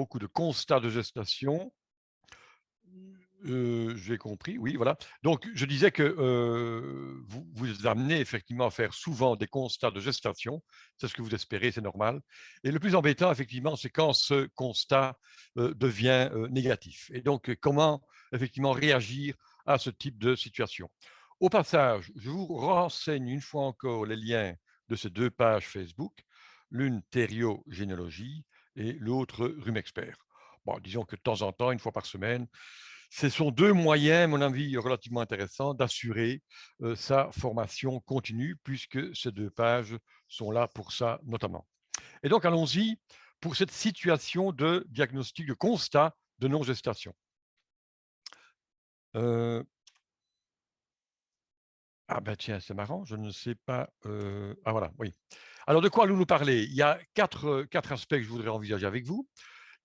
beaucoup de constats de gestation. J'ai compris, oui, voilà. Donc je disais que, vous vous amenez effectivement à faire souvent des constats de gestation. C'est ce que vous espérez, c'est normal. Et le plus embêtant effectivement, c'est quand ce constat, devient, négatif. Et donc, comment effectivement réagir à ce type de situation? Au passage, je vous renseigne une fois encore les liens de ces 2 pages Facebook, l'une Thériault-Généalogie et l'autre Rumexpert. Bon, disons que de temps en temps, une fois par semaine, ce sont 2 moyens, à mon avis, relativement intéressants d'assurer, sa formation continue puisque ces 2 pages sont là pour ça notamment. Et donc allons-y pour cette situation de diagnostic, de constat de non-gestation. Heu, ah ben tiens, c'est marrant, je ne sais pas, ah voilà, oui. Alors de quoi allons-nous parler? Il y a 4 aspects que je voudrais envisager avec vous.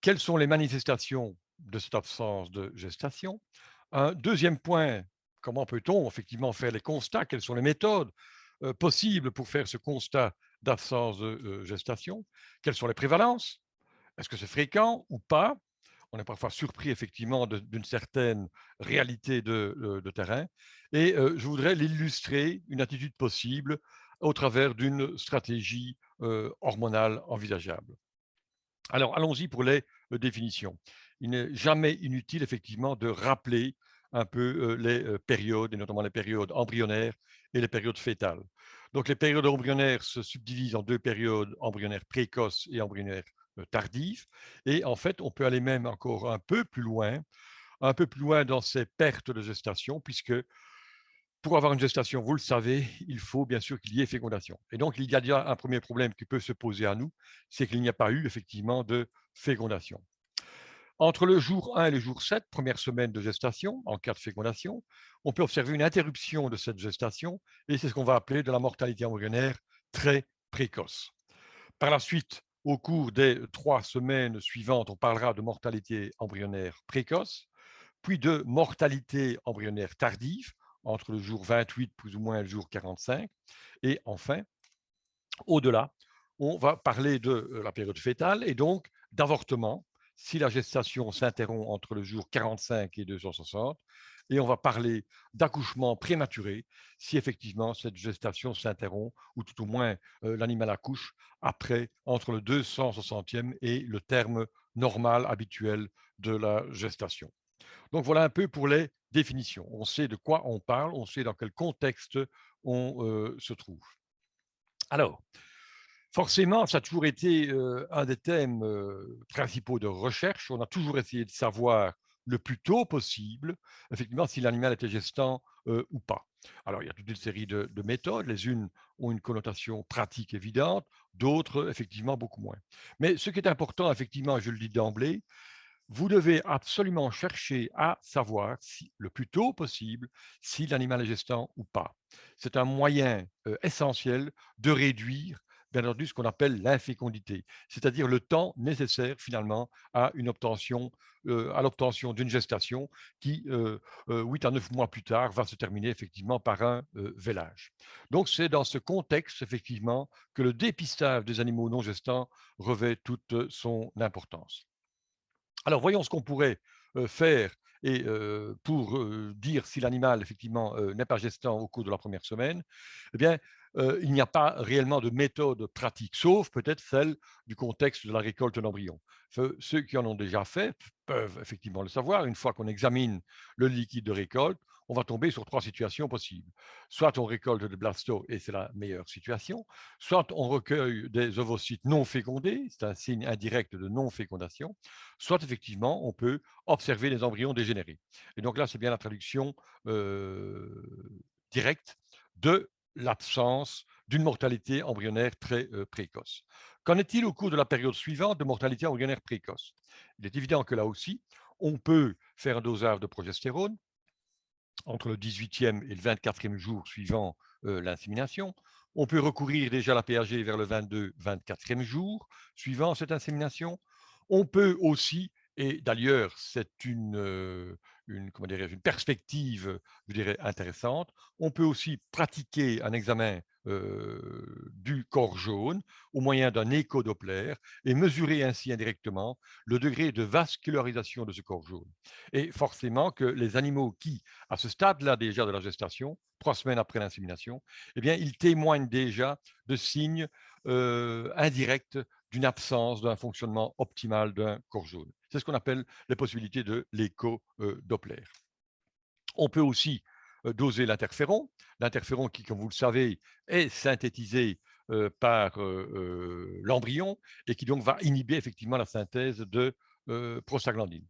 Quelles sont les manifestations de cette absence de gestation? Un deuxième point, comment peut-on effectivement faire les constats? Quelles sont les méthodes possibles pour faire ce constat d'absence de gestation? Quelles sont les prévalences? Est-ce que c'est fréquent ou pas? On est parfois surpris effectivement d'une certaine réalité de terrain. Et je voudrais l'illustrer, une attitude possible, au travers d'une stratégie hormonale envisageable. Alors, allons-y pour les définitions. Il n'est jamais inutile, effectivement, de rappeler un peu les périodes, et notamment les périodes embryonnaires et les périodes fœtales. Donc, les périodes embryonnaires se subdivisent en 2 périodes embryonnaires précoces et embryonnaires tardives. Et en fait, on peut aller même encore un peu plus loin dans ces pertes de gestation, puisque pour avoir une gestation, vous le savez, il faut bien sûr qu'il y ait fécondation. Et donc, il y a déjà un premier problème qui peut se poser à nous, c'est qu'il n'y a pas eu effectivement de fécondation. Entre le jour 1 et le jour 7, première semaine de gestation, en cas de fécondation, on peut observer une interruption de cette gestation et c'est ce qu'on va appeler de la mortalité embryonnaire très précoce. Par la suite, au cours des 3 semaines suivantes, on parlera de mortalité embryonnaire précoce, puis de mortalité embryonnaire tardive, entre le jour 28 plus ou moins le jour 45. Et enfin, au-delà, on va parler de la période fœtale et donc d'avortement, si la gestation s'interrompt entre le jour 45 et 260. Et on va parler d'accouchement prématuré, si effectivement cette gestation s'interrompt, ou tout au moins l'animal accouche après, entre le 260e et le terme normal, habituel de la gestation. Donc voilà un peu pour les définitions. On sait de quoi on parle, on sait dans quel contexte on se trouve. Alors, forcément, ça a toujours été un des thèmes principaux de recherche. On a toujours essayé de savoir le plus tôt possible, effectivement, si l'animal était gestant ou pas. Alors, il y a toute une série de méthodes. Les unes ont une connotation pratique évidente, d'autres, effectivement, beaucoup moins. Mais ce qui est important, effectivement, je le dis d'emblée, vous devez absolument chercher à savoir si, le plus tôt possible, si l'animal est gestant ou pas. C'est un moyen essentiel de réduire, bien entendu, ce qu'on appelle l'infécondité, c'est-à-dire le temps nécessaire finalement à une obtention, à l'obtention d'une gestation qui, 8 à 9 mois plus tard, va se terminer effectivement par un vélage. Donc c'est dans ce contexte effectivement que le dépistage des animaux non gestants revêt toute son importance. Alors voyons ce qu'on pourrait faire et pour dire si l'animal effectivement n'est pas gestant au cours de la première semaine. Eh bien, il n'y a pas réellement de méthode pratique, sauf peut-être celle du contexte de la récolte d'embryons. Ceux qui en ont déjà fait peuvent effectivement le savoir. Une fois qu'on examine le liquide de récolte, on va tomber sur 3 situations possibles. Soit on récolte des blastos et c'est la meilleure situation, soit on recueille des ovocytes non fécondés, c'est un signe indirect de non-fécondation, soit effectivement on peut observer les embryons dégénérer. Et donc là, c'est bien la traduction directe de l'absence d'une mortalité embryonnaire très précoce. Qu'en est-il au cours de la période suivante de mortalité embryonnaire précoce? Il est évident que là aussi, on peut faire un dosage de progestérone entre le 18e et le 24e jour suivant l'insémination. On peut recourir déjà à la PAG vers le 22-24e jour suivant cette insémination. On peut aussi, et d'ailleurs c'est comment dirais une perspective, je dirais, intéressante, on peut aussi pratiquer un examen du corps jaune au moyen d'un écho-Doppler et mesurer ainsi indirectement le degré de vascularisation de ce corps jaune. Et forcément que les animaux qui, à ce stade-là déjà de la gestation, 3 semaines après l'insémination, eh bien, ils témoignent déjà de signes indirects d'une absence d'un fonctionnement optimal d'un corps jaune. C'est ce qu'on appelle les possibilités de l'écho-Doppler. On peut aussi doser l'interféron. L'interféron qui, comme vous le savez, est synthétisé par l'embryon et qui donc va inhiber effectivement la synthèse de prostaglandine.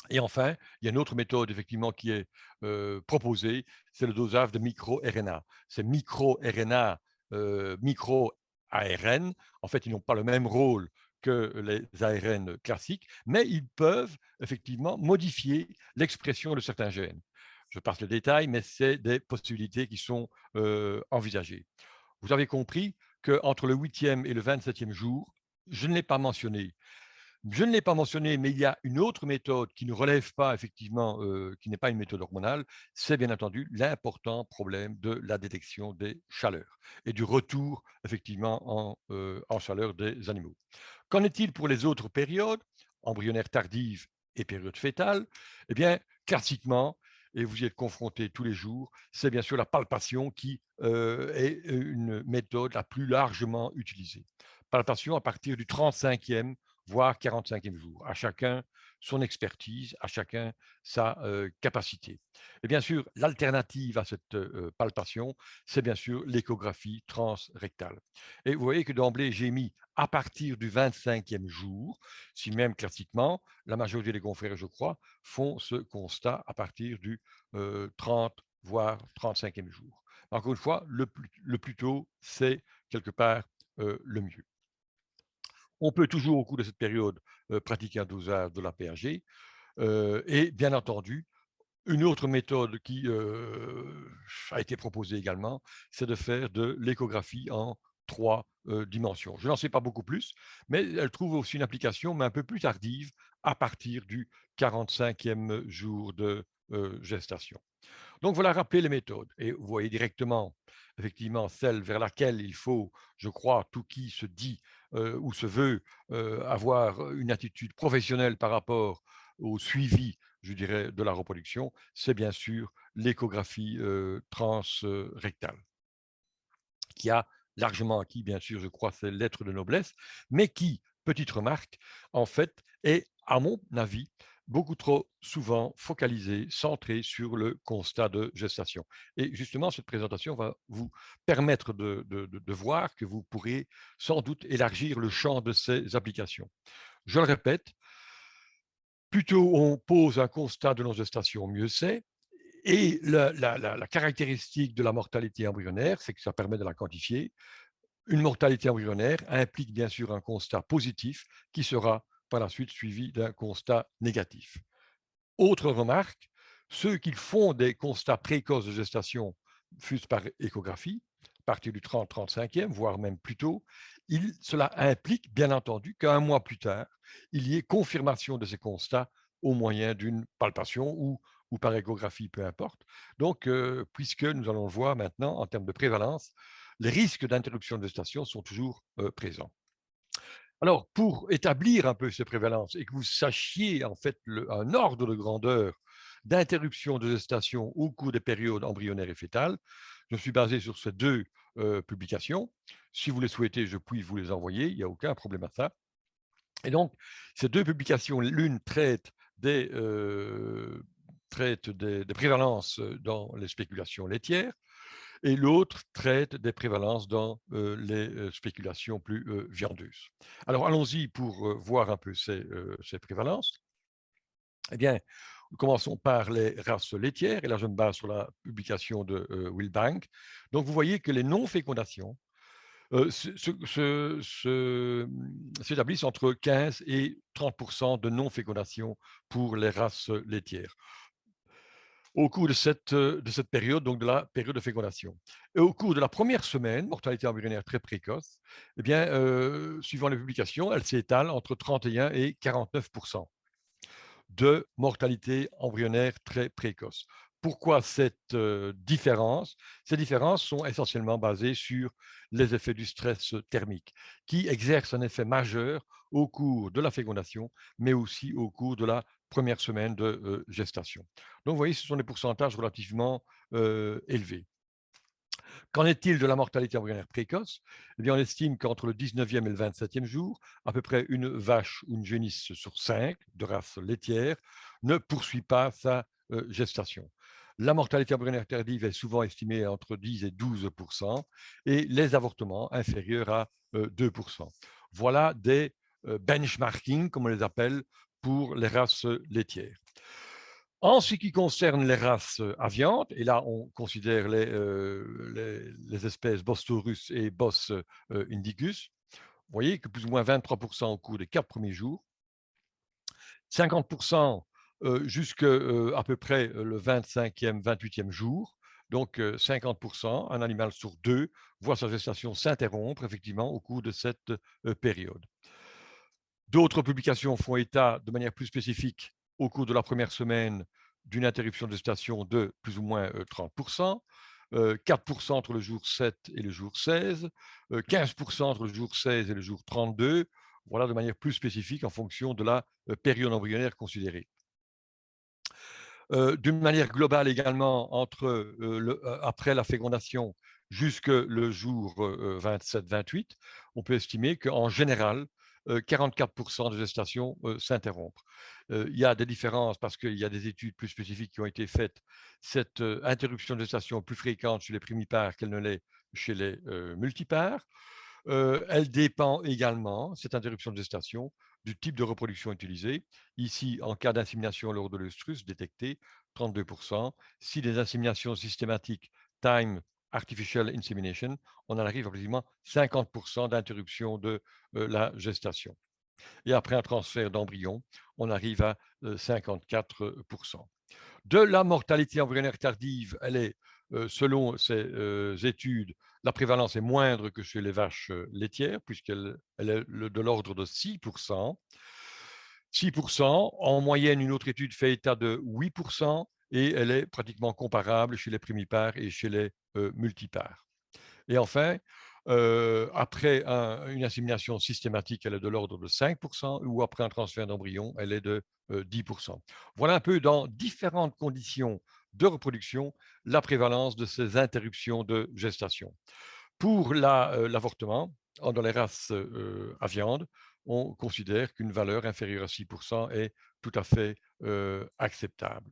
Et enfin, il y a une autre méthode effectivement qui est proposée, c'est le dosage de micro-RNA. Ces micro-RNA, micro-ARN, en fait, ils n'ont pas le même rôle que les ARN classiques, mais ils peuvent effectivement modifier l'expression de certains gènes. Je passe le détail, mais c'est des possibilités qui sont envisagées. Vous avez compris qu'entre le 8e et le 27e jour, je ne l'ai pas mentionné, je ne l'ai pas mentionné, mais il y a une autre méthode qui ne relève pas effectivement, qui n'est pas une méthode hormonale, c'est bien entendu l'important problème de la détection des chaleurs et du retour effectivement en chaleur des animaux. Qu'en est-il pour les autres périodes, embryonnaires tardives et période fétale? Eh bien, classiquement, et vous y êtes confrontés tous les jours, c'est bien sûr la palpation qui est une méthode la plus largement utilisée. Palpation à partir du 35e, voire 45e jour. À chacun son expertise, à chacun sa capacité. Et bien sûr, l'alternative à cette palpation, c'est bien sûr l'échographie transrectale. Et vous voyez que d'emblée, j'ai mis à partir du 25e jour, si même classiquement, la majorité des confrères, je crois, font ce constat à partir du 30, voire 35e jour. Encore une fois, le plus tôt, c'est quelque part le mieux. On peut toujours, au cours de cette période, pratiquer un dosage de la l'APAG et bien entendu, une autre méthode qui a été proposée également, c'est de faire de l'échographie en 3 dimensions. Je n'en sais pas beaucoup plus, mais elle trouve aussi une application, mais un peu plus tardive, à partir du 45e jour de gestation. Donc voilà, rappeler les méthodes. Et vous voyez directement, effectivement, celle vers laquelle il faut, je crois, tout qui se dit ou se veut avoir une attitude professionnelle par rapport au suivi, je dirais, de la reproduction, c'est bien sûr l'échographie transrectale, qui a largement acquis, bien sûr, je crois, ses lettres de noblesse, mais qui, petite remarque, en fait, est, à mon avis, beaucoup trop souvent focalisé, centré sur le constat de gestation. Et justement, cette présentation va vous permettre de voir que vous pourrez sans doute élargir le champ de ces applications. Je le répète, plus tôt on pose un constat de non-gestation, mieux c'est. Et la caractéristique de la mortalité embryonnaire, c'est que ça permet de la quantifier. Une mortalité embryonnaire implique bien sûr un constat positif qui sera par la suite suivi d'un constat négatif. Autre remarque, ceux qui font des constats précoces de gestation, fût-ce par échographie, à partir du 30-35e, voire même plus tôt, cela implique bien entendu qu'un mois plus tard, il y ait confirmation de ces constats au moyen d'une palpation ou par échographie, peu importe. Donc, puisque nous allons le voir maintenant en termes de prévalence, les risques d'interruption de gestation sont toujours présents. Alors, pour établir un peu ces prévalences et que vous sachiez en fait un ordre de grandeur d'interruption de gestation au cours des périodes embryonnaires et fétales, je suis basé sur ces deux publications. Si vous les souhaitez, je puis vous les envoyer, il n'y a aucun problème à ça. Et donc, ces deux publications, l'une traite des prévalences dans les spéculations laitières, et l'autre traite des prévalences dans les spéculations plus viandeuses. Alors allons-y pour voir un peu ces prévalences. Eh bien, commençons par les races laitières, et là je me base sur la publication de Willbank. Donc vous voyez que les non-fécondations s'établissent entre 15 et 30 de non-fécondation pour les races laitières au cours de cette période, donc de la période de fécondation. Et au cours de la première semaine, mortalité embryonnaire très précoce, eh bien, suivant les publications, elle s'étale entre 31 et 49 de mortalité embryonnaire très précoce. Pourquoi cette différence? Ces différences sont essentiellement basées sur les effets du stress thermique, qui exercent un effet majeur au cours de la fécondation, mais aussi au cours de la première semaine de gestation. Donc, vous voyez, ce sont des pourcentages relativement élevés. Qu'en est-il de la mortalité embryonnaire précoce? Eh bien, on estime qu'entre le 19e et le 27e jour, à peu près une vache ou une génisse sur 5 de race laitière ne poursuit pas sa gestation. La mortalité embryonnaire tardive est souvent estimée entre 10 et 12% et les avortements inférieurs à 2%. Voilà des benchmarking, comme on les appelle, pour les races laitières. En ce qui concerne les races à viande, et là on considère les espèces Bos taurus et Bos indicus, vous voyez que plus ou moins 23% au cours des 4 premiers jours, 50% jusqu'à à peu près le 25e, 28e jour, donc 50%, un animal sur deux voit sa gestation s'interrompre effectivement au cours de cette période. D'autres publications font état de manière plus spécifique au cours de la première semaine d'une interruption de gestation de plus ou moins 30%, 4% entre le jour 7 et le jour 16, 15% entre le jour 16 et le jour 32, voilà de manière plus spécifique en fonction de la période embryonnaire considérée. D'une manière globale également, après la fécondation jusque le jour 27-28, on peut estimer qu'en général, 44% de gestation s'interrompent. Il y a des différences parce qu'il y a des études plus spécifiques qui ont été faites. Cette interruption de gestation est plus fréquente chez les primipares qu'elle ne l'est chez les multipares. Elle dépend également, cette interruption de gestation, du type de reproduction utilisé. Ici, en cas d'insémination lors de l'œstrus détecté, 32%. Si des inséminations systématiques, time artificial insemination, on en arrive à quasiment 50% d'interruption de la gestation. Et après un transfert d'embryon, on arrive à 54%. De la mortalité embryonnaire tardive, elle est, selon ces études, la prévalence est moindre que chez les vaches laitières, puisqu'elle est de l'ordre de 6%. 6%. En moyenne, une autre étude fait état de 8%, et elle est pratiquement comparable chez les primipares et chez les multipares. Et enfin, après une insémination systématique, elle est de l'ordre de 5%, ou après un transfert d'embryon, elle est de 10%. Voilà un peu dans différentes conditions de reproduction la prévalence de ces interruptions de gestation. Pour l'avortement, dans les races à viande, on considère qu'une valeur inférieure à 6% est tout à fait acceptable.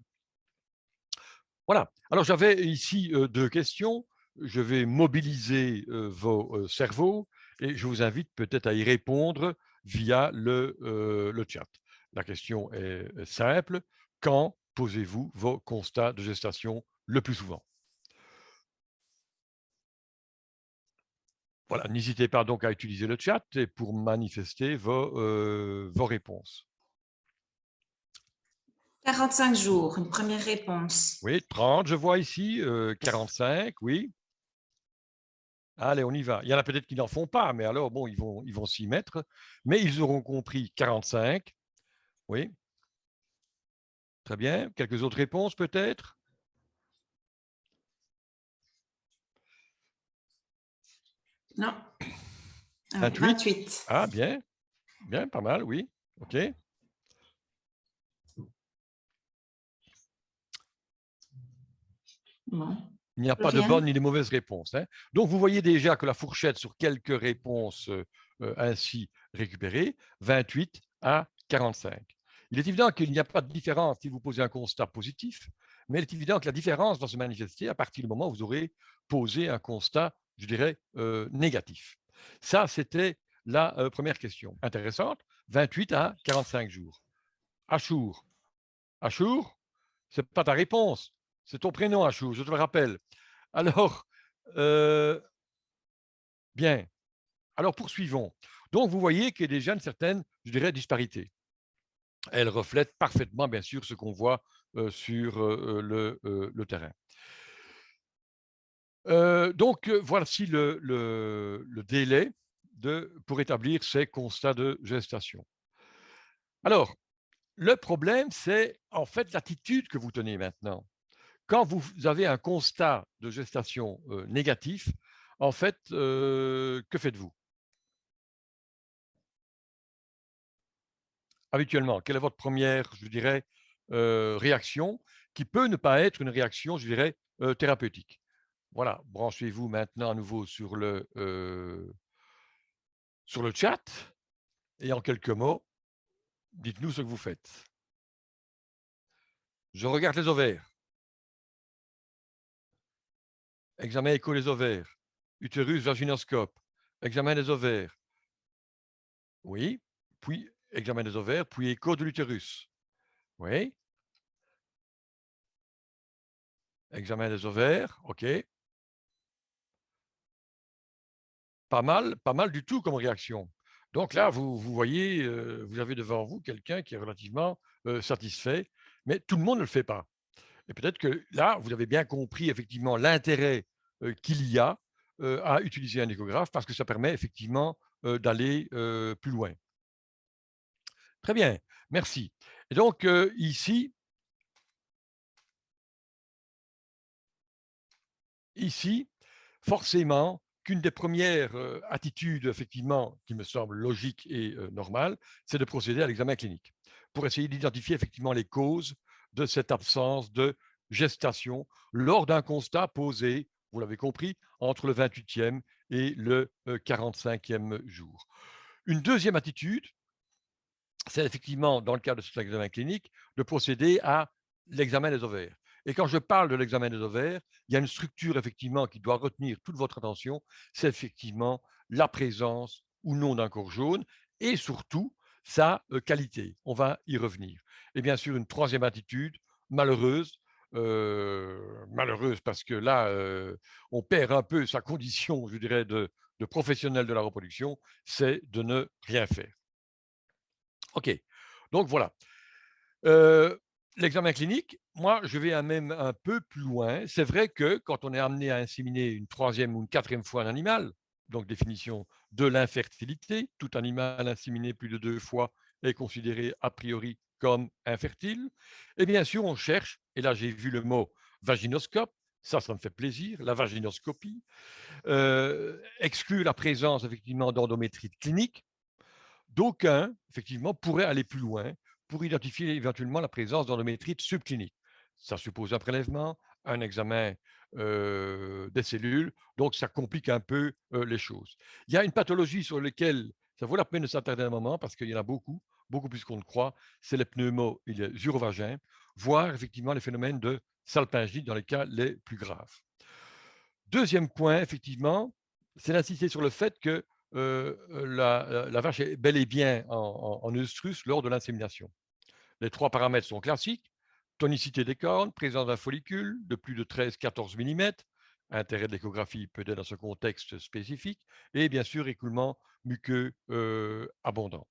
Voilà. Alors, j'avais ici 2 questions. Je vais mobiliser vos cerveaux et je vous invite peut-être à y répondre via le chat. La question est simple. Quand posez-vous vos constats de gestation le plus souvent? Voilà, n'hésitez pas donc à utiliser le chat et pour manifester vos réponses. 45 jours, une première réponse. Oui, 30, je vois ici, 45, oui. Allez, on y va. Il y en a peut-être qui n'en font pas, mais alors, bon, ils vont s'y mettre. Mais ils auront compris 45. Oui, très bien. Quelques autres réponses, peut-être? Non. Ah oui, 28? 28. Ah, bien, bien, pas mal, oui. OK. Bon. Il n'y a pas de Floriane? bonnes ni de mauvaises réponses, hein. Donc, vous voyez déjà que la fourchette sur quelques réponses ainsi récupérées, 28 à 45. Il est évident qu'il n'y a pas de différence si vous posez un constat positif, mais il est évident que la différence va se manifester à partir du moment où vous aurez posé un constat, je dirais, négatif. Ça, c'était la première question. Intéressante. 28 à 45 jours. Achour. Achour, ce n'est pas ta réponse. C'est ton prénom, Achour, je te le rappelle. Alors, bien. Alors, poursuivons. Donc, vous voyez qu'il y a déjà une certaine, je dirais, disparité. Elle reflète parfaitement, bien sûr, ce qu'on voit sur le terrain. Donc, voici le délai pour établir ces constats de gestation. Alors, le problème, c'est en fait l'attitude que vous tenez maintenant. quand vous avez un constat de gestation négatif, en fait, que faites-vous? Habituellement, quelle est votre première, je dirais, réaction qui peut ne pas être une réaction, je dirais, thérapeutique? Voilà, branchez-vous maintenant à nouveau sur le chat et en quelques mots, dites-nous ce que vous faites. Je regarde les ovaires. Examen écho des ovaires. Utérus vaginoscope. Examen des ovaires. Oui. Puis examen des ovaires, puis écho de l'utérus. Oui. Examen des ovaires. OK. Pas mal du tout comme réaction. Donc là, vous voyez, vous avez devant vous quelqu'un qui est relativement, satisfait, mais tout le monde ne le fait pas. Et peut-être que là, vous avez bien compris effectivement l'intérêt, qu'il y a, à utiliser un échographe parce que ça permet effectivement, d'aller, plus loin. Très bien, merci. Et donc, ici, forcément qu'une des premières, attitudes effectivement qui me semble logique et normale, c'est de procéder à l'examen clinique pour essayer d'identifier effectivement les causes de cette absence de gestation lors d'un constat posé, vous l'avez compris, entre le 28e et le 45e jour. Une deuxième attitude, c'est effectivement, dans le cadre de cet examen clinique, de procéder à l'examen des ovaires. Et quand je parle de l'examen des ovaires, il y a une structure effectivement qui doit retenir toute votre attention, c'est effectivement la présence ou non d'un corps jaune et surtout sa qualité. On va y revenir. Et bien sûr, une troisième attitude malheureuse, malheureuse parce que là, on perd un peu sa condition, je dirais, de professionnel de la reproduction, c'est de ne rien faire. OK, donc voilà. Heu, L'examen clinique, moi, je vais même un peu plus loin. C'est vrai que quand on est amené à inséminer une troisième ou une quatrième fois un animal, donc définition de l'infertilité, tout animal inséminé plus de 2 fois est considéré a priori comme infertile et bien sûr on cherche, et là j'ai vu le mot vaginoscope, ça me fait plaisir, la vaginoscopie, exclut la présence effectivement d'endométrite clinique. D'aucuns, effectivement, pourraient aller plus loin pour identifier éventuellement la présence d'endométrite subclinique. Ça suppose un prélèvement, un examen des cellules, donc ça complique un peu les choses. Il y a une pathologie sur laquelle ça vaut la peine de s'attarder un moment parce qu'il y en a beaucoup, beaucoup plus qu'on ne croit, c'est les pneumos et les urovagins, voire effectivement les phénomènes de salpingite dans les cas les plus graves. Deuxième point, effectivement, c'est d'insister sur le fait que la vache est bel et bien en œstrus lors de l'insémination. Les trois paramètres sont classiques: tonicité des cornes, présence d'un follicule de plus de 13-14 mm, intérêt de l'échographie peut-être dans ce contexte spécifique, et bien sûr écoulement muqueux abondant.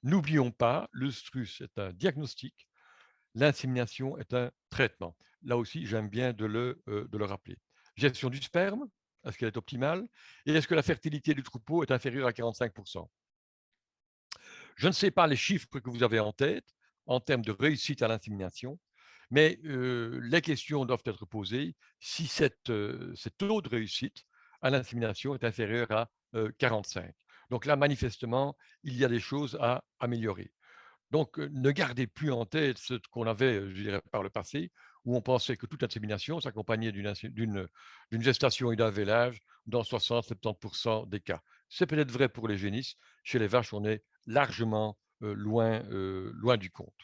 N'oublions pas, l'œstrus est un diagnostic, l'insémination est un traitement. Là aussi, j'aime bien de le rappeler. Gestion du sperme, est-ce qu'elle est optimale? Et est-ce que la fertilité du troupeau est inférieure à 45? Je ne sais pas les chiffres que vous avez en tête en termes de réussite à l'insémination, mais les questions doivent être posées si cette taux de réussite à l'insémination est inférieur à 45. Donc là, manifestement, il y a des choses à améliorer. Donc, ne gardez plus en tête ce qu'on avait, je dirais, par le passé, où on pensait que toute insémination s'accompagnait d'une gestation et d'un vélage dans 60-70 des cas. C'est peut-être vrai pour les génisses. Chez les vaches, on est largement loin du compte.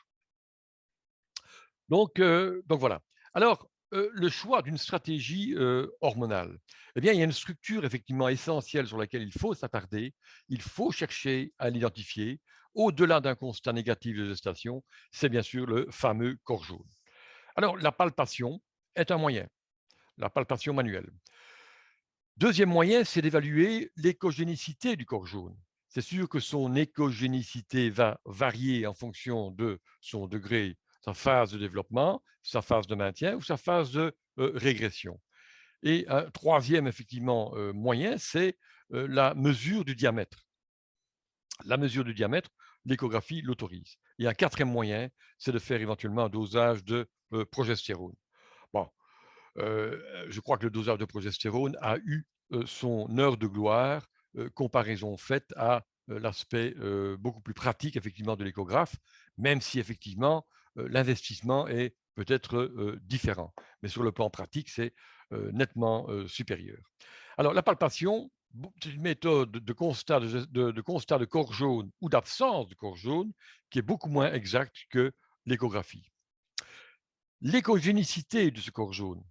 Donc voilà. Alors, le choix d'une stratégie hormonale, eh bien, il y a une structure effectivement essentielle sur laquelle il faut s'attarder. Il faut chercher à l'identifier. Au-delà d'un constat négatif de gestation, c'est bien sûr le fameux corps jaune. Alors, la palpation est un moyen, la palpation manuelle. Deuxième moyen, c'est d'évaluer l'écogénicité du corps jaune. C'est sûr que son écogénicité va varier en fonction de son degré, sa phase de développement, sa phase de maintien ou sa phase de régression. Et un troisième, effectivement, moyen, c'est la mesure du diamètre. La mesure du diamètre, l'échographie l'autorise. Et un quatrième moyen, c'est de faire éventuellement un dosage de progestérone. Bon, je crois que le dosage de progestérone a eu son heure de gloire, comparaison faite à l'aspect beaucoup plus pratique effectivement de l'échographe, même si effectivement l'investissement est peut-être différent. Mais sur le plan pratique, c'est nettement supérieur. Alors la palpation, c'est une méthode de constat de corps jaune ou d'absence de corps jaune qui est beaucoup moins exacte que l'échographie. L'échogénicité de ce corps jaune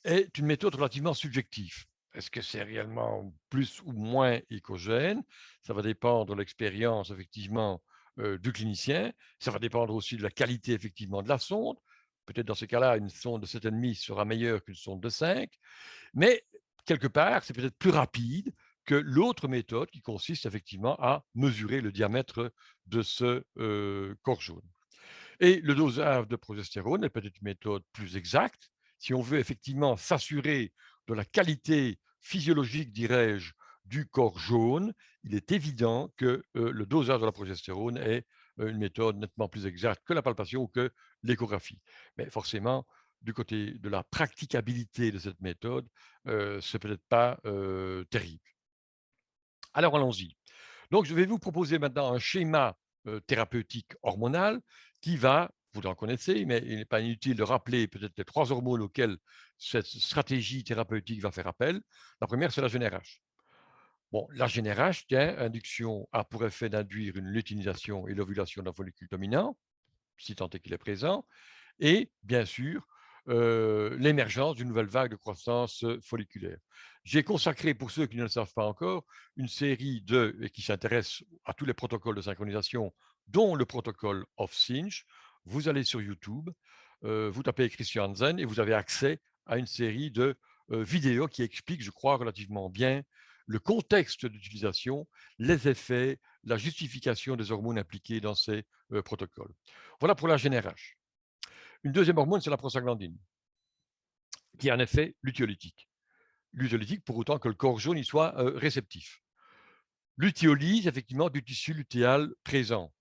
est une méthode relativement subjective. Est-ce que c'est réellement plus ou moins échogène? Ça va dépendre de l'expérience effectivement du clinicien. Ça va dépendre aussi de la qualité effectivement de la sonde. Peut-être dans ces cas-là, une sonde de 7,5 sera meilleure qu'une sonde de 5. Mais quelque part, c'est peut-être plus rapide que l'autre méthode qui consiste effectivement à mesurer le diamètre de ce corps jaune. Et le dosage de progestérone est peut-être une méthode plus exacte. Si on veut effectivement s'assurer de la qualité physiologique, dirais-je, du corps jaune, il est évident que le dosage de la progestérone est une méthode nettement plus exacte que la palpation ou que l'échographie. Mais forcément, du côté de la praticabilité de cette méthode, c'est peut-être pas terrible. Alors allons-y. Donc, je vais vous proposer maintenant un schéma thérapeutique hormonal qui va, vous en connaissez, mais il n'est pas inutile de rappeler peut-être les 3 hormones auxquelles cette stratégie thérapeutique va faire appel. La première, c'est la GnRH. Bon, la GnRH, tiens, induction a pour effet d'induire une luteinisation et l'ovulation d'un follicule dominant, si tant est qu'il est présent, et bien sûr l'émergence d'une nouvelle vague de croissance folliculaire. J'ai consacré, pour ceux qui ne le savent pas encore, une série et qui s'intéresse à tous les protocoles de synchronisation, dont le protocole OFF-SYNC. Vous allez sur YouTube, vous tapez Christian Hansen et vous avez accès à une série de vidéos qui expliquent, je crois, relativement bien le contexte d'utilisation, les effets, la justification des hormones impliquées dans ces protocoles. Voilà pour la GnRH. Une deuxième hormone, c'est la prostaglandine, qui a un effet lutéolytique. Lutéolytique pour autant que le corps jaune y soit réceptif. Lutéolyse effectivement du tissu lutéal présent,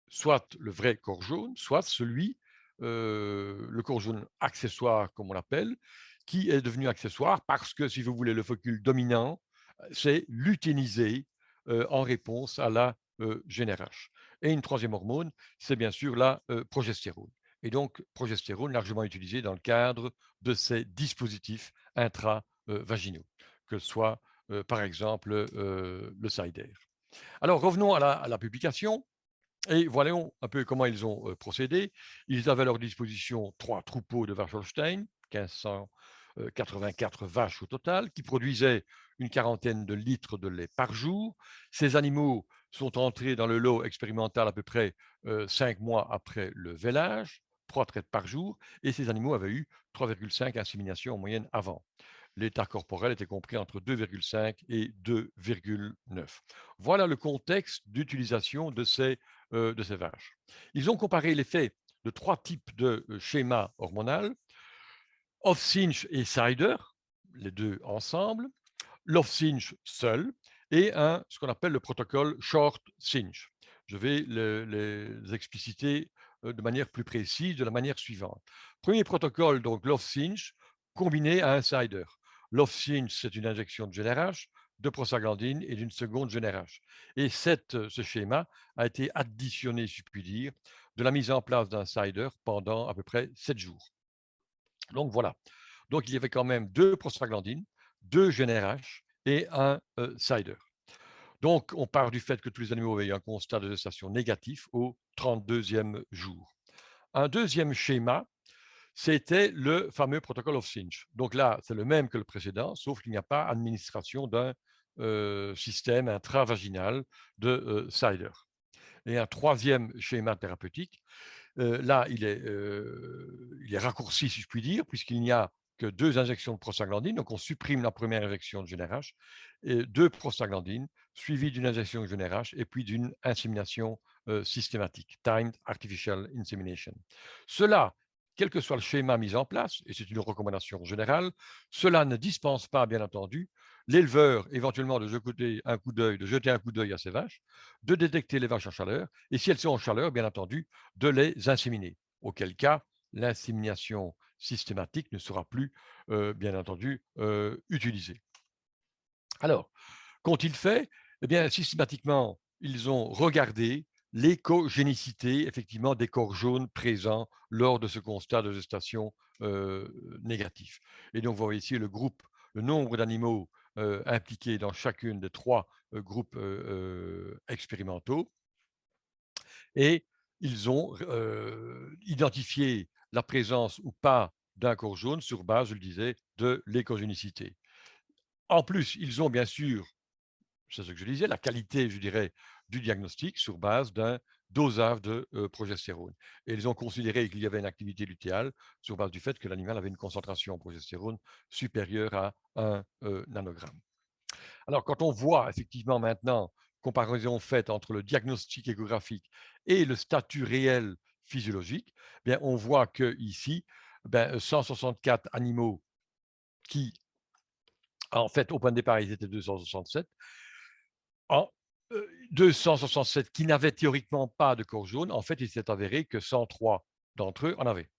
soit le vrai corps jaune, soit celui, le corps jaune accessoire comme on l'appelle, qui est devenu accessoire parce que, si vous voulez, le follicule dominant s'est lutéinisé en réponse à la GnRH. Et une troisième hormone, c'est bien sûr la progestérone. Et donc, progestérone largement utilisée dans le cadre de ces dispositifs intravaginaux, que ce soit par exemple le CIDR. Alors revenons à la publication et voyons un peu comment ils ont procédé. Ils avaient à leur disposition 3 troupeaux de vaches Holstein, 1584 vaches au total, qui produisaient une quarantaine de litres de lait par jour. Ces animaux sont entrés dans le lot expérimental à peu près 5 mois après le vélage, 3 traites par jour, et ces animaux avaient eu 3,5 inséminations en moyenne avant. L'état corporel était compris entre 2,5 et 2,9. Voilà le contexte d'utilisation de ces vaches. Ils ont comparé l'effet de 3 types de schémas hormonal, Off-Cinch et Cider, les deux ensemble, l'Off-Cinch seul, et ce qu'on appelle le protocole Short-Cinch. Je vais les expliciter de manière plus précise, de la manière suivante. Premier protocole, donc l'Off-Cinch, combiné à un Cider. L'Off-Cinch, c'est une injection de GnRH, de prostaglandine et d'une seconde GnRH. Et ce schéma a été additionné, si je puis dire, de la mise en place d'un Cider pendant à peu près 7 jours. Donc voilà. Donc il y avait quand même 2 prostaglandines, 2 GnRH et un Cider. Donc on part du fait que tous les animaux avaient eu un constat de gestation négatif au 32e jour. Un deuxième schéma, c'était le fameux protocole of Cinch. Donc là, c'est le même que le précédent, sauf qu'il n'y a pas administration d'un système intravaginal de Cider. Et un troisième schéma thérapeutique, là, il est raccourci, si je puis dire, puisqu'il n'y a que 2 injections de prostaglandine. Donc, on supprime la première injection de GnRH, et 2 prostaglandines, suivies d'une injection de GnRH et puis d'une insémination systématique, timed artificial insemination. Cela, quel que soit le schéma mis en place, et c'est une recommandation générale, cela ne dispense pas, bien entendu, l'éleveur éventuellement de jeter un coup d'œil à ces vaches, de détecter les vaches en chaleur, et si elles sont en chaleur, bien entendu, de les inséminer. Auquel cas, l'insémination systématique ne sera plus, bien entendu, utilisé. Alors, qu'ont-ils fait? Eh bien, systématiquement, ils ont regardé l'écogénicité, effectivement, des corps jaunes présents lors de ce constat de gestation négatif. Et donc, vous voyez ici le nombre d'animaux impliqués dans chacune des 3 groupes expérimentaux. Et ils ont identifié la présence ou pas d'un corps jaune sur base, je le disais, de l'écogénicité. En plus, ils ont bien sûr, c'est ce que je disais, la qualité, je dirais, du diagnostic sur base d'un dosage de progestérone. Et ils ont considéré qu'il y avait une activité lutéale sur base du fait que l'animal avait une concentration en progestérone supérieure à 1 nanogramme. Alors, quand on voit effectivement maintenant, comparaison faite entre le diagnostic échographique et le statut réel physiologique, eh bien, on voit qu'ici, 164 animaux qui, en fait, au point de départ, ils étaient 267, en 267 qui n'avaient théoriquement pas de corps jaune, en fait, il s'est avéré que 103 d'entre eux en avaient.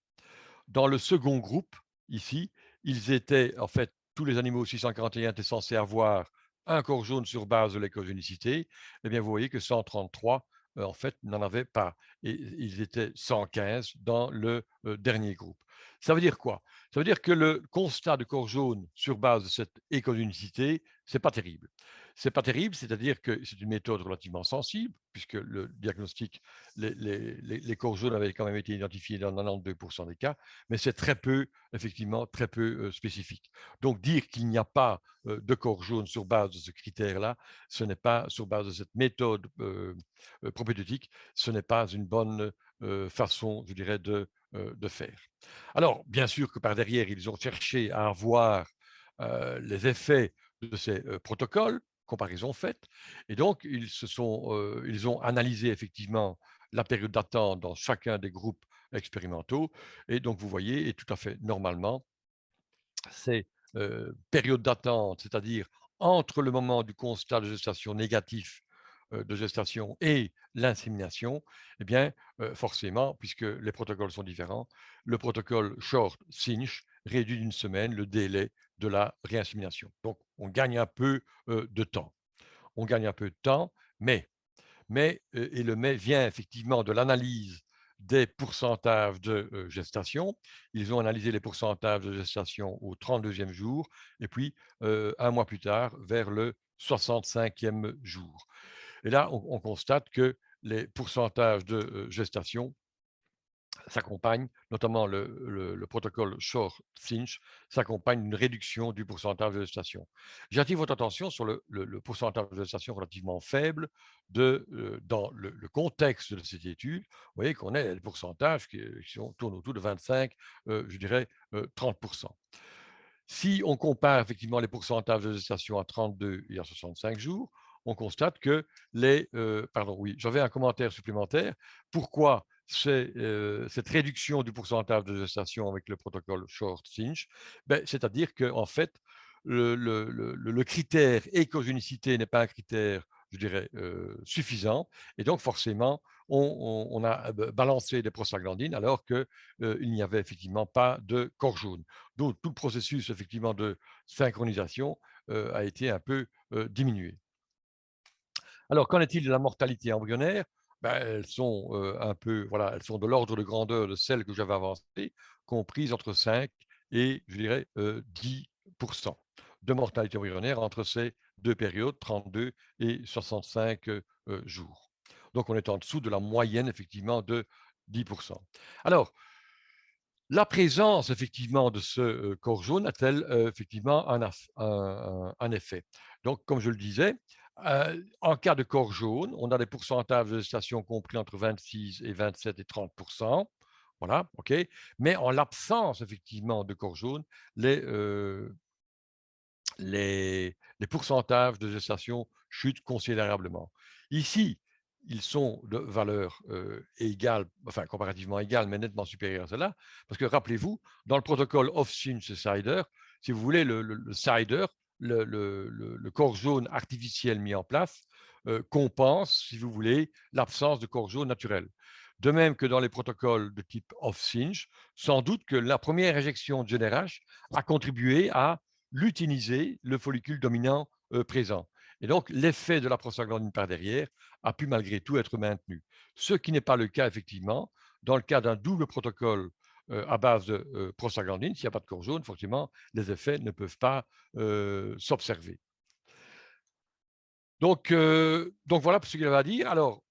Dans le second groupe, ici, ils étaient, en fait, tous les animaux 641 étaient censés avoir un corps jaune sur base de l'écogénicité. Eh bien, vous voyez que 133, en fait, n'en avaient pas. Et ils étaient 115 dans le dernier groupe. Ça veut dire quoi? Ça veut dire que le constat de corps jaune sur base de cette écogénicité, c'est pas terrible. C'est pas terrible, c'est-à-dire que c'est une méthode relativement sensible, puisque le diagnostic, les corps jaunes avaient quand même été identifiés dans 92% des cas, mais c'est très peu, effectivement, très peu spécifique. Donc, dire qu'il n'y a pas de corps jaune sur base de ce critère-là, ce n'est pas sur base de cette méthode propédeutique, ce n'est pas une bonne façon, je dirais, de faire. Alors, bien sûr que par derrière, ils ont cherché à avoir les effets de ces protocoles, comparaison faite, et donc ils ont analysé effectivement la période d'attente dans chacun des groupes expérimentaux. Et donc, vous voyez, et tout à fait normalement, ces périodes d'attente, c'est-à-dire entre le moment du constat de gestation négatif de gestation et l'insémination, eh bien, forcément, puisque les protocoles sont différents, le protocole Short-Cinch réduit d'une semaine le délai de la réinsémination. Donc, on gagne un peu de temps. On gagne un peu de temps, et le mais vient effectivement de l'analyse des pourcentages de gestation. Ils ont analysé les pourcentages de gestation au 32e jour et puis 1 mois plus tard, vers le 65e jour. Et là, on constate que les pourcentages de gestation s'accompagne, notamment le protocole Short-Cinch, s'accompagne d'une réduction du pourcentage de gestation. J'attire votre attention sur le pourcentage de gestation relativement faible dans le contexte de cette étude. Vous voyez qu'on a des pourcentages qui tournent autour de 25, je dirais 30%. Si on compare effectivement les pourcentages de gestation à 32 et à 65 jours, on constate que pardon, oui, j'avais un commentaire supplémentaire. Pourquoi cette réduction du pourcentage de gestation avec le protocole Short-Cinch? C'est-à-dire qu'en fait, le critère écogénicité n'est pas un critère, je dirais, suffisant. Et donc, forcément, on a balancé des prostaglandines alors qu'il n'y avait effectivement pas de corps jaune. Donc, tout le processus effectivement de synchronisation a été un peu diminué. Alors, qu'en est-il de la mortalité embryonnaire? Elles sont un peu, voilà, elles sont de l'ordre de grandeur de celles que j'avais avancées, comprises entre 5 et, je dirais, 10% de mortalité embryonnaire entre ces deux périodes, 32 et 65 jours. Donc, on est en dessous de la moyenne, effectivement, de 10%. Alors, la présence effectivement de ce corps jaune a-t-elle effectivement un effet? Donc, comme je le disais, en cas de corps jaune, on a des pourcentages de gestation compris entre 26 et 27 et 30%. Voilà, OK. Mais en l'absence effectivement de corps jaune, les, euh, les pourcentages de gestation chutent considérablement. Ici, ils sont de valeur égale, enfin comparativement égale, mais nettement supérieure à cela, parce que rappelez-vous, dans le protocole Off-Cinch et Cider, si vous voulez, le Cider, le corps jaune artificiel mis en place, compense, si vous voulez, l'absence de corps jaune naturel. De même que dans les protocoles de type off-Sinj, sans doute que la première éjection de GNRH a contribué à lutiniser le follicule dominant présent. Et donc, l'effet de la prostaglandine par derrière a pu malgré tout être maintenu. Ce qui n'est pas le cas, effectivement, dans le cas d'un double protocole à base de prostaglandine. S'il n'y a pas de corps jaune, forcément, les effets ne peuvent pas s'observer. Donc voilà pour ce qu'il avait à dire. Alors,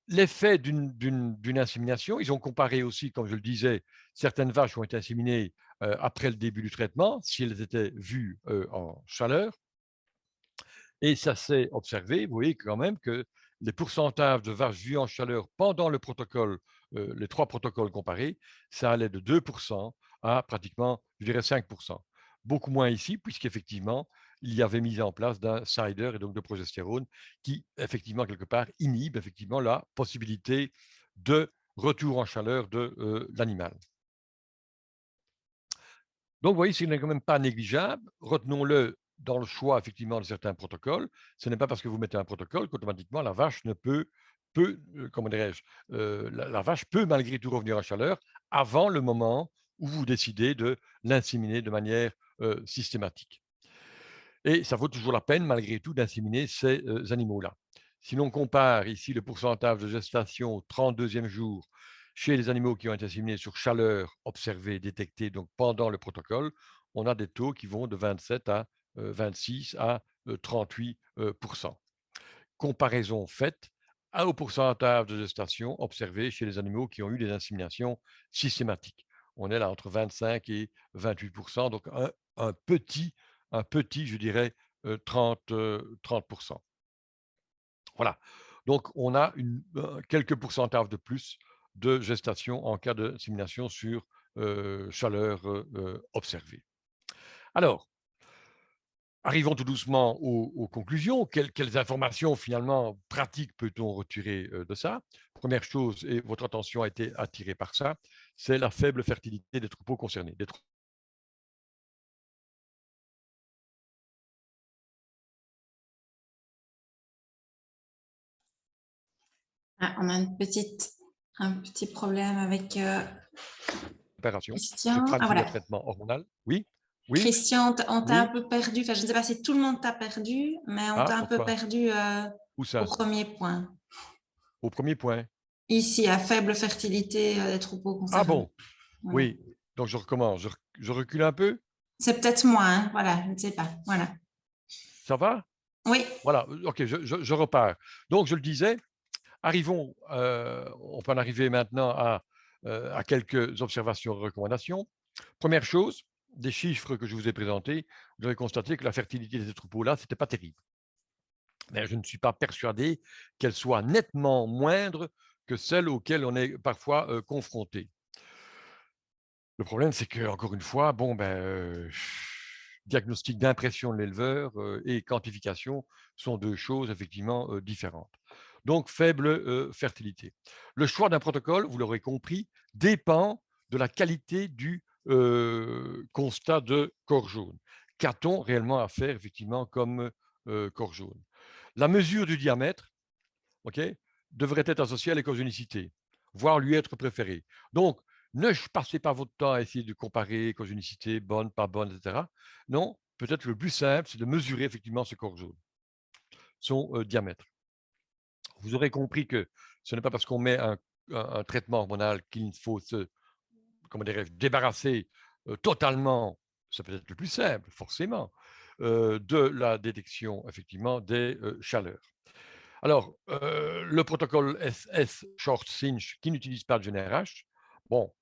l'effet d'une insémination, ils ont comparé aussi, comme je le disais, certaines vaches ont été inséminées après le début du traitement, si elles étaient vues en chaleur. Et ça s'est observé, vous voyez quand même que les pourcentages de vaches vues en chaleur pendant le protocole, les 3 protocoles comparés, ça allait de 2% à pratiquement, je dirais 5%. Beaucoup moins ici, puisqu'effectivement, il y avait mis en place d'un cider et donc de progestérone qui, effectivement, quelque part, inhibe effectivement la possibilité de retour en chaleur de l'animal. Donc, vous voyez, ce n'est quand même pas négligeable. Retenons-le dans le choix, effectivement, de certains protocoles. Ce n'est pas parce que vous mettez un protocole qu'automatiquement la vache ne comment dirais-je, la vache peut malgré tout revenir en chaleur avant le moment où vous décidez de l'inséminer de manière systématique. Et ça vaut toujours la peine, malgré tout, d'inséminer ces animaux-là. Si l'on compare ici le pourcentage de gestation au 32e jour chez les animaux qui ont été inséminés sur chaleur observée, détectée donc pendant le protocole, on a des taux qui vont de 27 à 26 à 38 Comparaison faite au pourcentage de gestation observé chez les animaux qui ont eu des inséminations systématiques. On est là entre 25 et 28 donc un petit, je dirais, 30 Voilà. Donc, on a quelques pourcentages de plus de gestation en cas d'insémination sur chaleur observée. Alors, arrivons tout doucement aux conclusions. Quelles informations finalement pratiques peut-on retirer de ça? Première chose, et votre attention a été attirée par ça, c'est la faible fertilité des troupeaux concernés. Ah, on a un petit problème avec Opération, je Christian. Ah planifie le voilà. traitement hormonal. Oui, oui, Christian, on t'a un oui. peu perdu. Enfin, je ne sais pas si tout le monde t'a perdu, mais on Ah, t'a un peu pourquoi? perdu Où au ça? premier point. Au premier point. Ici, à faible fertilité des troupeaux Ah concernés. bon, Voilà. oui. Donc je recommence. Je recule un peu. C'est peut-être moi, hein. Voilà, je ne sais pas. Voilà. Ça va? Oui. Voilà, ok, je repars. Donc je le disais, on peut en arriver maintenant à quelques observations et recommandations. Première chose, des chiffres que je vous ai présentés, vous avez constaté que la fertilité de ces troupeaux-là, ce n'était pas terrible. Mais je ne suis pas persuadé qu'elle soit nettement moindre que celle auxquelles on est parfois confronté. Le problème, c'est que encore une fois, bon, ben, diagnostic d'impression de l'éleveur et quantification sont 2 choses effectivement différentes. Donc faible fertilité. Le choix d'un protocole, vous l'aurez compris, dépend de la qualité du constat de corps jaune. Qu'a-t-on réellement à faire effectivement comme corps jaune? La mesure du diamètre, ok, devrait être associée à l'écogenicité, voire lui être préférée. Donc, ne passez pas votre temps à essayer de comparer écogenicité, bonne, pas bonne, etc. Non, peut-être le plus simple, c'est de mesurer effectivement ce corps jaune, son diamètre. Vous aurez compris que ce n'est pas parce qu'on met un traitement hormonal qu'il faut se, comment dirais-je, débarrasser totalement, ça peut être le plus simple, forcément, de la détection effectivement des chaleurs. Alors, le protocole SS Short Cinch qui n'utilise pas de GNRH, bon,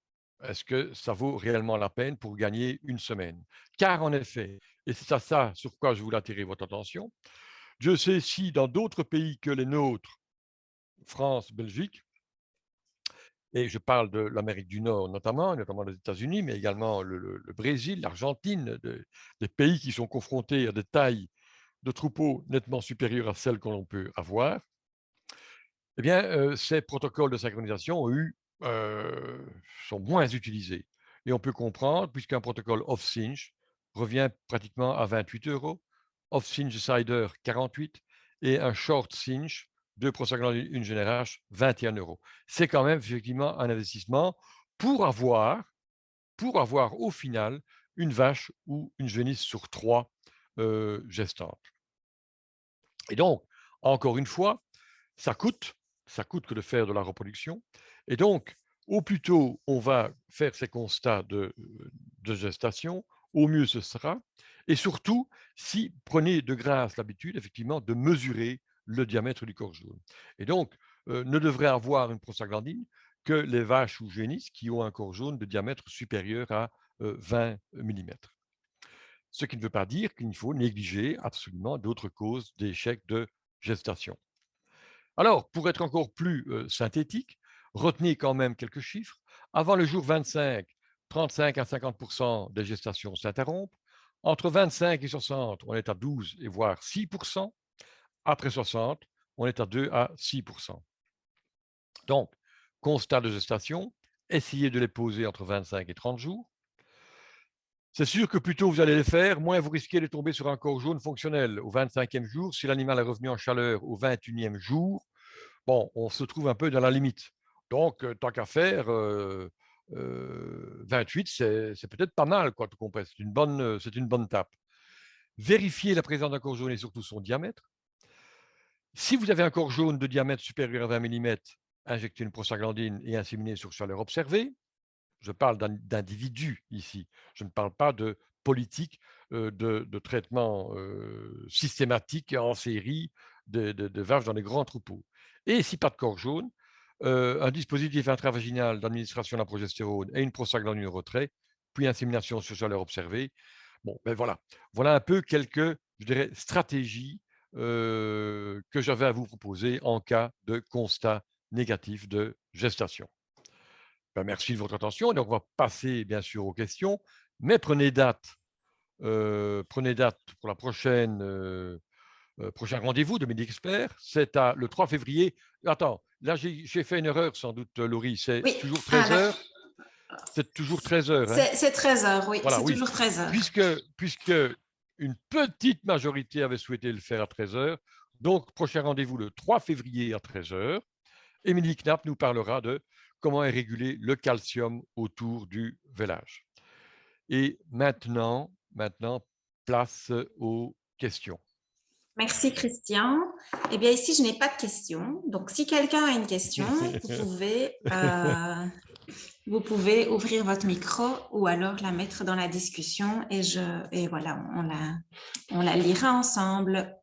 est-ce que ça vaut réellement la peine pour gagner une semaine? Car en effet, et c'est à ça sur quoi je voulais attirer votre attention, je sais si dans d'autres pays que les nôtres, France, Belgique, et je parle de l'Amérique du Nord notamment les États-Unis, mais également le Brésil, l'Argentine, des pays qui sont confrontés à des tailles de troupeaux nettement supérieures à celles que l'on peut avoir, eh bien, ces protocoles de synchronisation sont moins utilisés. Et on peut comprendre, puisqu'un protocole off-Cinch revient pratiquement à 28 €, off-Cinch Cider 48 et un short Cinch 2 prostaglandines, 1 GnRH, 21 €. C'est quand même effectivement un investissement pour avoir au final une vache ou une génisse sur 3 gestantes. Et donc, encore une fois, ça coûte, ça coûte que de faire de la reproduction. Et donc, au plus tôt on va faire ces constats de gestation, au mieux ce sera. Et surtout, si prenez de grâce l'habitude, effectivement, de mesurer le diamètre du corps jaune. Et donc, ne devrait avoir une prostaglandine que les vaches ou génisses qui ont un corps jaune de diamètre supérieur à 20 millimètres. Ce qui ne veut pas dire qu'il faut négliger absolument d'autres causes d'échec de gestation. Alors, pour être encore plus synthétique, retenez quand même quelques chiffres. Avant le jour 25, 35 à 50% des gestations s'interrompent. Entre 25 et 60, on est à 12 et voire 6%. Après 60, on est à 2 à 6%. Donc, constat de gestation, essayez de les poser entre 25 et 30 jours. C'est sûr que plus tôt vous allez les faire, moins vous risquez de tomber sur un corps jaune fonctionnel. Au 25e jour, si l'animal est revenu en chaleur au 21e jour, bon, on se trouve un peu dans la limite. Donc, tant qu'à faire, 28, c'est peut-être pas mal, quoi, tout compris. C'est une bonne tape. Vérifiez la présence d'un corps jaune et surtout son diamètre. Si vous avez un corps jaune de diamètre supérieur à 20 millimètres, injectez une prostaglandine et inséminez sur chaleur observée. Je parle d'individus ici. Je ne parle pas de politique de traitement systématique en série de vaches dans les grands troupeaux. Et si pas de corps jaune, un dispositif intravaginal d'administration de la progestérone et une prostaglandine au retrait, puis insémination sur chaleur observée. Bon, ben voilà. Voilà un peu quelques, je dirais, stratégies que j'avais à vous proposer en cas de constat négatif de gestation. Ben, merci de votre attention. Donc, on va passer bien sûr aux questions, mais prenez date pour la prochain rendez-vous de Midi Expert. C'est le 3 février. Attends, là, j'ai fait une erreur sans doute, Laurie. C'est Oui, toujours ah, 13 heures. C'est toujours 13 heures, hein? c'est 13 h, oui, Voilà, c'est oui. toujours 13 h. Puisque une petite majorité avait souhaité le faire à 13 heures, donc prochain rendez-vous le 3 février à 13 heures. Émilie Knapp nous parlera de comment est régulé le calcium autour du village. Et maintenant, place aux questions. Merci Christian. Eh bien ici, je n'ai pas de questions. Donc si quelqu'un a une question, vous pouvez ouvrir votre micro ou alors la mettre dans la discussion et voilà, on la lira ensemble.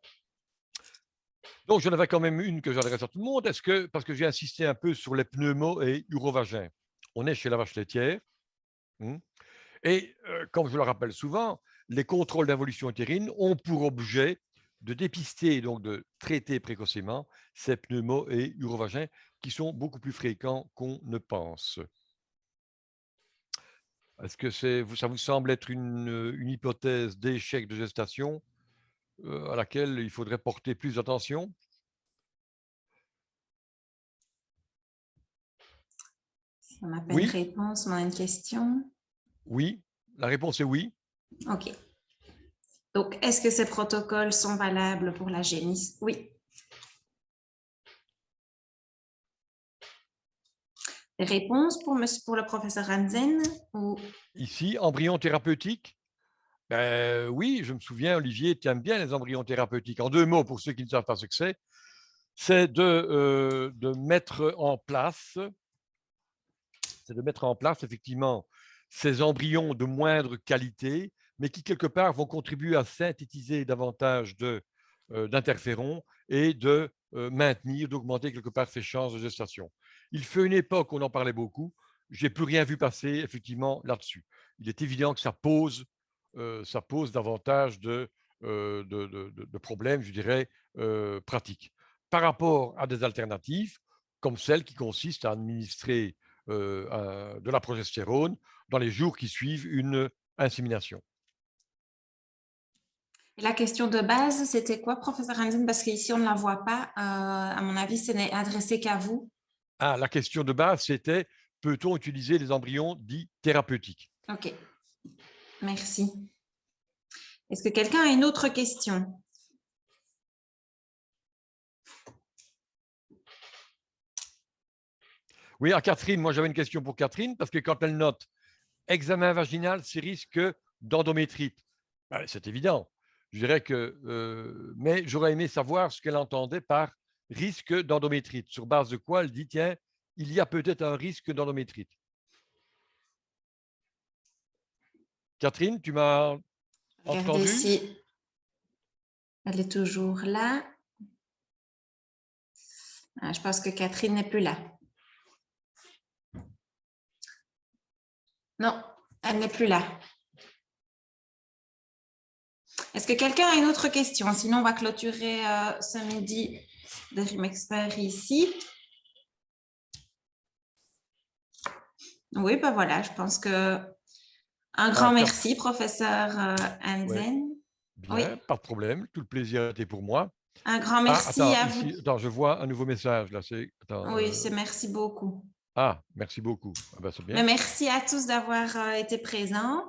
Donc, j'en avais quand même une que j'adresse à tout le monde. Parce que j'ai insisté un peu sur les pneumos et urovagins, on est chez la vache laitière. Et comme je le rappelle souvent, les contrôles d'involution utérine ont pour objet de dépister, donc de traiter précocement ces pneumos et urovagins qui sont beaucoup plus fréquents qu'on ne pense. Est-ce que ça vous semble être une hypothèse d'échec de gestation à laquelle il faudrait porter plus d'attention? Si on n'a pas une Oui, réponse, on a une question. oui. La réponse est oui. OK. Donc, est-ce que ces protocoles sont valables pour la génisse? Oui. Réponse pour le professeur Hansen ou... Ici, embryon thérapeutique. Ben, oui, je me souviens, Olivier, tu aimes bien les embryons thérapeutiques. En 2 mots, pour ceux qui ne savent pas ce que c'est de mettre en place effectivement ces embryons de moindre qualité, mais qui quelque part vont contribuer à synthétiser davantage d'interférons et de maintenir, d'augmenter quelque part ces chances de gestation. Il fut une époque où on en parlait beaucoup. Je n'ai plus rien vu passer effectivement là-dessus. Il est évident que ça pose davantage de problèmes, je dirais, pratiques. Par rapport à des alternatives, comme celle qui consiste à administrer de la progestérone dans les jours qui suivent une insémination. Et la question de base, c'était quoi, professeur Hansen? Parce qu'ici, on ne la voit pas. À mon avis, ce n'est adressé qu'à vous. Ah, la question de base, c'était peut-on utiliser les embryons dits thérapeutiques? OK. Merci. Est-ce que quelqu'un a une autre question? Oui, alors Catherine, moi j'avais une question pour Catherine, parce que quand elle note examen vaginal, c'est risque d'endométrite. Ben, c'est évident. Je dirais que, mais j'aurais aimé savoir ce qu'elle entendait par risque d'endométrite. Sur base de quoi elle dit, tiens, il y a peut-être un risque d'endométrite. Catherine, tu m'as Regardez entendu? si elle est toujours là. Ah, je pense que Catherine n'est plus là. Non, elle n'est plus là. Est-ce que quelqu'un a une autre question? Sinon, on va clôturer ce midi de Rimexpert ici. Oui, ben voilà, je pense que un grand merci, professeur Ouais, Hansen. Oui, bien, pas de problème. Tout le plaisir était pour moi. un grand Ah, merci attends, à vous. ici, attends, je vois un nouveau message là. Attends, Oui, c'est merci beaucoup. ah, merci beaucoup. Ah ben, c'est Mais bien. merci à tous d'avoir été présents.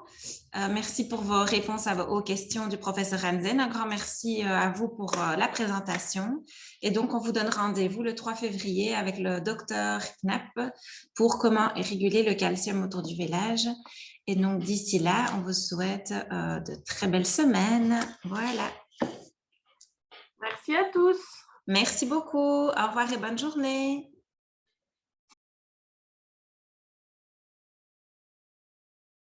Merci pour vos réponses aux questions du professeur Hansen. Un grand merci à vous pour la présentation. Et donc, on vous donne rendez-vous le 3 février avec le docteur Knapp pour comment réguler le calcium autour du village. Et donc, d'ici là, on vous souhaite de très belles semaines. Voilà. Merci à tous. Merci beaucoup. Au revoir et bonne journée.